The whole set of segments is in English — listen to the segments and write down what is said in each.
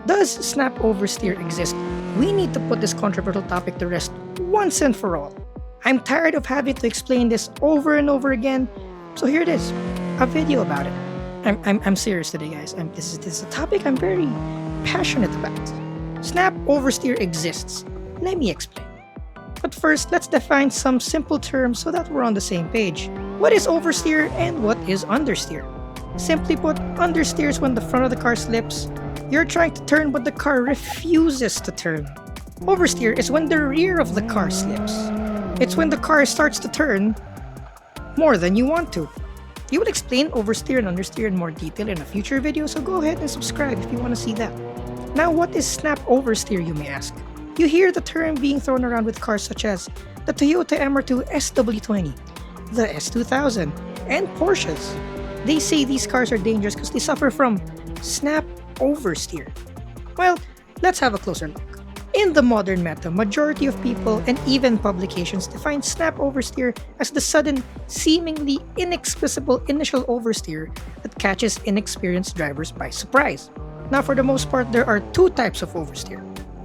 Does snap oversteer exist? We need to put this controversial topic to rest once and for all. I'm tired of having to explain this over and over again, so here it is, a video about it. I'm serious today, guys. This is a topic I'm very passionate about. Snap oversteer exists. Let me explain. But first, let's define some simple terms so that we're on the same page. What is oversteer and what is understeer? Simply put, understeer is when the front of the car slips. You're trying to turn but the car refuses to turn. Oversteer is when the rear of the car slips. It's when the car starts to turn more than you want to. We will explain oversteer and understeer in more detail in a future video, so go ahead and subscribe if you want to see that. Now, what is snap oversteer, you may ask? You hear the term being thrown around with cars such as the Toyota MR2 SW20, the S2000, and Porsches. They say these cars are dangerous because they suffer from snap oversteer. Well, let's have a closer look. In the modern meta, majority of people and even publications define snap oversteer as the sudden, seemingly inexplicable initial oversteer that catches inexperienced drivers by surprise. Now, for the most part, there are two types of oversteer: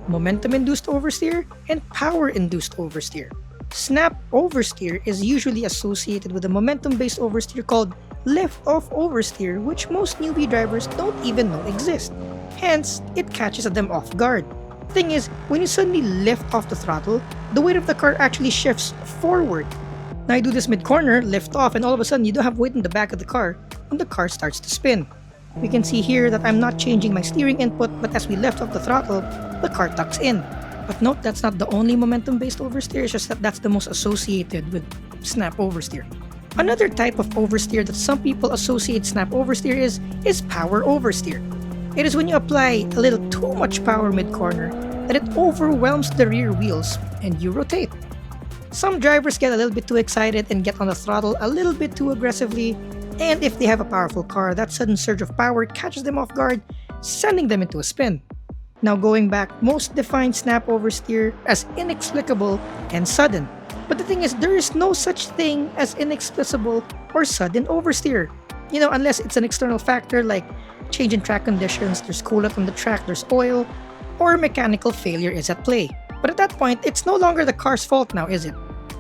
momentum-induced oversteer and power-induced oversteer. Snap oversteer is usually associated with a momentum-based oversteer called Lift Off Oversteer, which most newbie drivers don't even know exist. Hence, it catches them off guard. Thing is, when you suddenly lift off the throttle, the weight of the car actually shifts forward. Now you do this mid-corner, lift off, and all of a sudden you don't have weight in the back of the car when the car starts to spin. We can see here that I'm not changing my steering input, but as we lift off the throttle, the car tucks in. But note, that's not the only momentum-based oversteer, it's just that that's the most associated with snap oversteer. Another type of oversteer that some people associate snap oversteer is power oversteer. It is when you apply a little too much power mid-corner that it overwhelms the rear wheels and you rotate. Some drivers get a little bit too excited and get on the throttle a little bit too aggressively, and if they have a powerful car, that sudden surge of power catches them off guard, sending them into a spin. Now going back, most define snap oversteer as inexplicable and sudden. But the thing is, there is no such thing as inexplicable or sudden oversteer. Unless it's an external factor like change in track conditions, there's coolant on the track, there's oil, or mechanical failure is at play. But at that point, it's no longer the car's fault now, is it?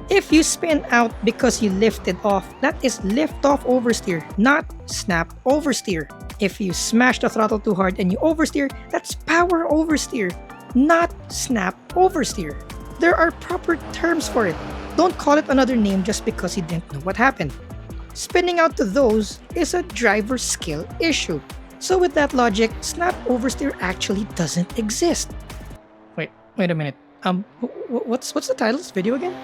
If you spin out because you lifted off, that is lift off oversteer, not snap oversteer. If you smash the throttle too hard and you oversteer, that's power oversteer, not snap oversteer. There are proper terms for it. Don't call it another name just because you didn't know what happened. Spinning out to those is a driver skill issue. So with that logic, snap oversteer actually doesn't exist. Wait a minute. What's the title of this video again?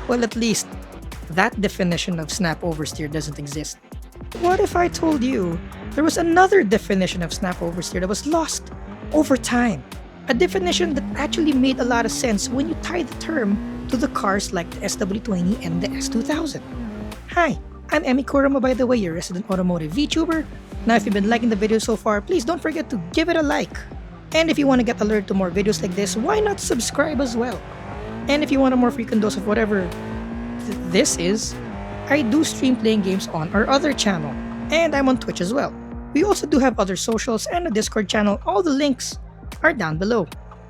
Well, at least that definition of snap oversteer doesn't exist. What if I told you there was another definition of snap oversteer that was lost over time? A definition that actually made a lot of sense when you tie the term to the cars like the SW20 and the S2000. Hi, I'm Emmy Kurama, by the way, your resident automotive VTuber. Now, if you've been liking the video so far, please don't forget to give it a like. And if you want to get alerted to more videos like this, why not subscribe as well? And if you want a more frequent dose of whatever this is, I do stream playing games on our other channel. And I'm on Twitch as well. We also do have other socials and a Discord channel. All the links are down below.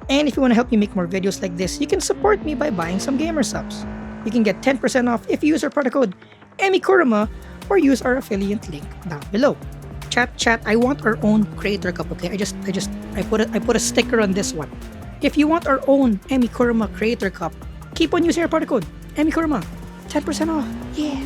And if you want to help me make more videos like this, you can support me by buying some gamer subs. You can get 10% off if you use our product code EMIKURAMA or use our affiliate link down below. Chat, I want our own creator cup, okay? I put a sticker on this one. If you want our own EMIKURAMA creator cup, keep on using our product code EMIKURAMA. 10% off. Yeah.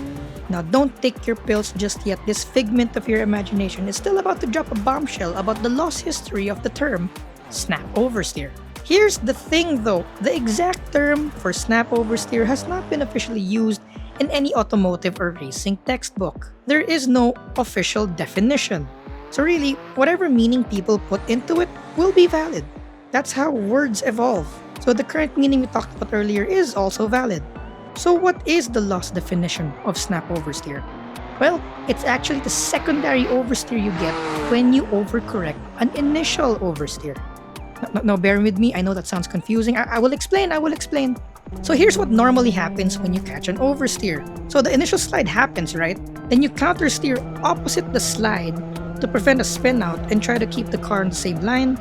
Now don't take your pills just yet. This figment of your imagination is still about to drop a bombshell about the lost history of the term snap oversteer. Here's the thing though, the exact term for snap oversteer has not been officially used in any automotive or racing textbook. There is no official definition. So really, whatever meaning people put into it will be valid. That's how words evolve. So the current meaning we talked about earlier is also valid. So what is the lost definition of snap oversteer? Well, it's actually the secondary oversteer you get when you overcorrect an initial oversteer. Now bear with me, I know that sounds confusing. I will explain. So here's what normally happens when you catch an oversteer. So the initial slide happens, right? Then you countersteer opposite the slide to prevent a spin out and try to keep the car on the same line.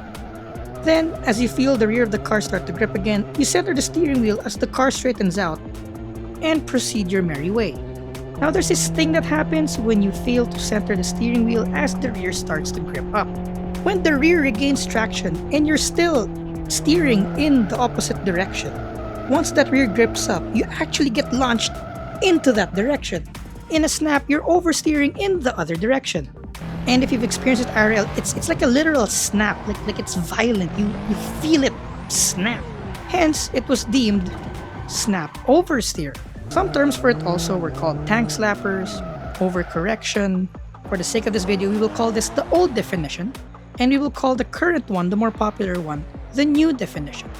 Then, as you feel the rear of the car start to grip again, you center the steering wheel as the car straightens out and proceed your merry way. Now there's this thing that happens when you fail to center the steering wheel as the rear starts to grip up. When the rear regains traction and you're still steering in the opposite direction, once that rear grips up, you actually get launched into that direction. In a snap, you're oversteering in the other direction. And if you've experienced it IRL, it's like a literal snap, like it's violent. You feel it snap. Hence, it was deemed snap oversteer. Some terms for it also were called tank slappers, overcorrection. For the sake of this video, we will call this the old definition, and we will call the current one, the more popular one, the new definition.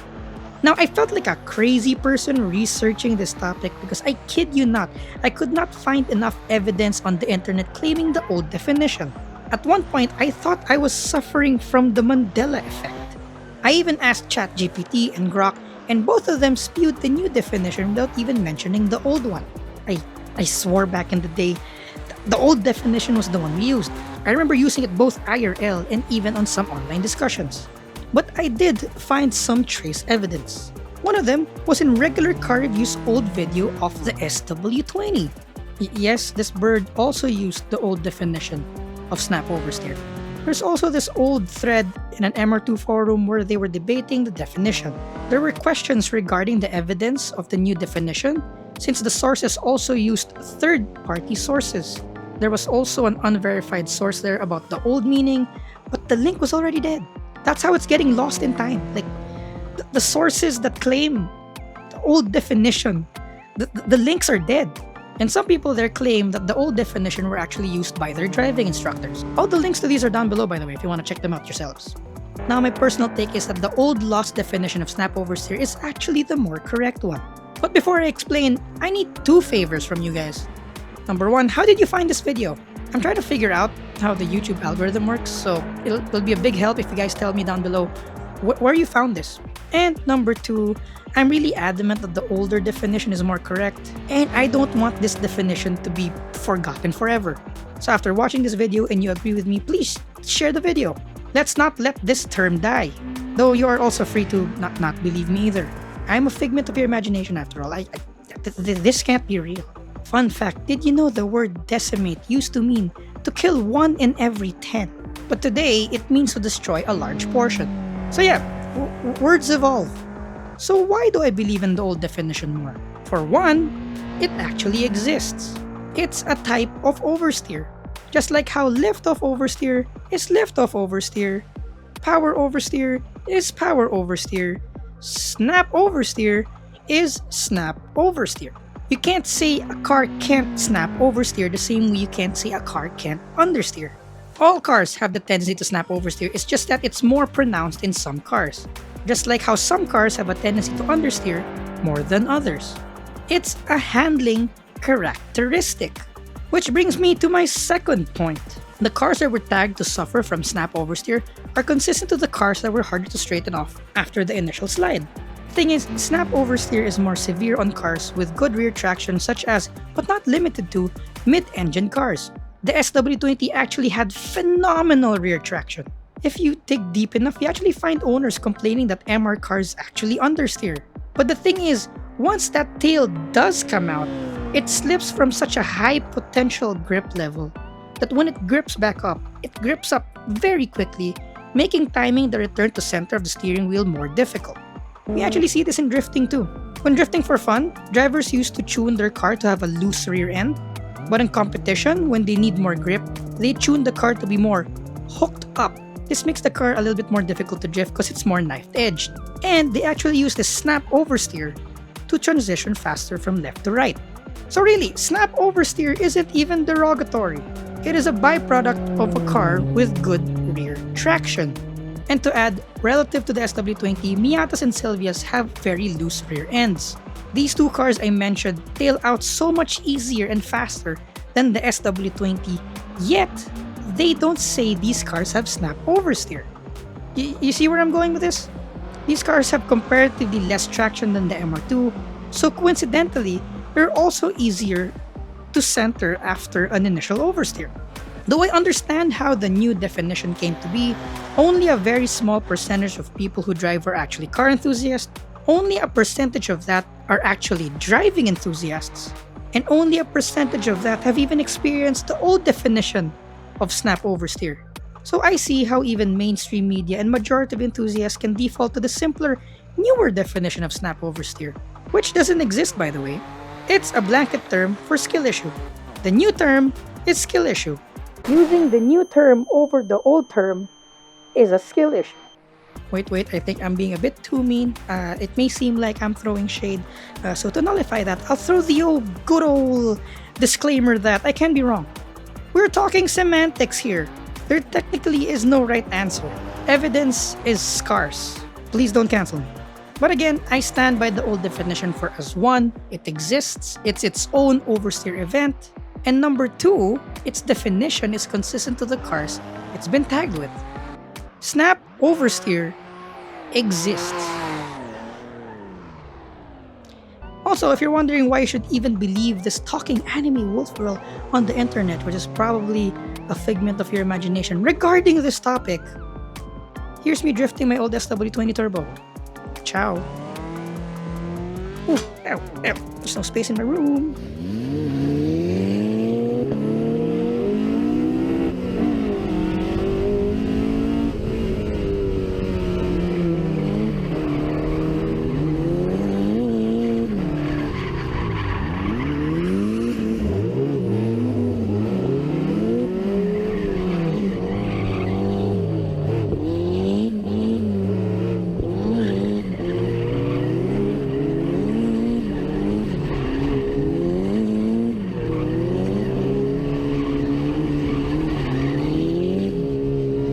Now, I felt like a crazy person researching this topic because I kid you not, I could not find enough evidence on the internet claiming the old definition. At one point, I thought I was suffering from the Mandela effect. I even asked ChatGPT and Grok, and both of them spewed the new definition without even mentioning the old one. I swore back in the day, the old definition was the one we used. I remember using it both IRL and even on some online discussions. But I did find some trace evidence. One of them was in regular car reviews' old video of the SW20. Yes, this bird also used the old definition of snap oversteer. There's also this old thread in an MR2 forum where they were debating the definition. There were questions regarding the evidence of the new definition since the sources also used third-party sources. There was also an unverified source there about the old meaning, but the link was already dead. That's how it's getting lost in time. Like, the sources that claim the old definition, the links are dead. And some people there claim that the old definition were actually used by their driving instructors. All the links to these are down below, by the way, if you want to check them out yourselves. Now, my personal take is that the old lost definition of snap oversteer is actually the more correct one. But before I explain, I need two favors from you guys. Number one, how did you find this video? I'm trying to figure out how the YouTube algorithm works, so it'll be a big help if you guys tell me down below where you found this. And number two, I'm really adamant that the older definition is more correct, and I don't want this definition to be forgotten forever. So after watching this video and you agree with me, please share the video. Let's not let this term die. Though you are also free to not believe me either. I'm a figment of your imagination after all. This can't be real. Fun fact, did you know the word decimate used to mean to kill 1 in every 10? But today, it means to destroy a large portion. So yeah, words evolve. So why do I believe in the old definition more? For one, it actually exists. It's a type of oversteer. Just like how Lift Off Oversteer is Lift Off Oversteer, Power Oversteer is Power Oversteer, Snap Oversteer is Snap Oversteer. You can't say a car can't snap oversteer the same way you can't say a car can't understeer. All cars have the tendency to snap oversteer, it's just that it's more pronounced in some cars. Just like how some cars have a tendency to understeer more than others. It's a handling characteristic. Which brings me to my second point. The cars that were tagged to suffer from snap oversteer are consistent to the cars that were harder to straighten off after the initial slide. Thing is, snap oversteer is more severe on cars with good rear traction such as, but not limited to, mid-engine cars. The SW20 actually had phenomenal rear traction. If you dig deep enough, you actually find owners complaining that MR cars actually understeer. But the thing is, once that tail does come out, it slips from such a high potential grip level that when it grips back up, it grips up very quickly, making timing the return to center of the steering wheel more difficult. We actually see this in drifting too. When drifting for fun, drivers used to tune their car to have a loose rear end. But in competition, when they need more grip, they tune the car to be more hooked up. This makes the car a little bit more difficult to drift because it's more knife-edged. And they actually use the snap oversteer to transition faster from left to right. So really, snap oversteer isn't even derogatory. It is a byproduct of a car with good rear traction. And to add, relative to the SW20, Miatas and Silvias have very loose rear ends. These two cars I mentioned tail out so much easier and faster than the SW20, yet they don't say these cars have snap oversteer. You see where I'm going with this? These cars have comparatively less traction than the MR2, so coincidentally, they're also easier to center after an initial oversteer. Though I understand how the new definition came to be, only a very small percentage of people who drive are actually car enthusiasts, only a percentage of that are actually driving enthusiasts, and only a percentage of that have even experienced the old definition of snap oversteer. So I see how even mainstream media and majority of enthusiasts can default to the simpler, newer definition of snap oversteer, which doesn't exist by the way. It's a blanket term for skill issue. The new term is skill issue. Using the new term over the old term is a skill issue. Wait, I think I'm being a bit too mean. It may seem like I'm throwing shade. So to nullify that, I'll throw the good old disclaimer that I can be wrong. We're talking semantics here. There technically is no right answer. Evidence is scarce. Please don't cancel me. But again, I stand by the old definition for as one, it exists, it's its own oversteer event, and number two, its definition is consistent to the cars it's been tagged with. Snap oversteer exists. Also, if you're wondering why you should even believe this talking anime wolf girl on the internet, which is probably a figment of your imagination regarding this topic, here's me drifting my old SW20 Turbo. Ciao. Ooh, ow, there's no space in my room.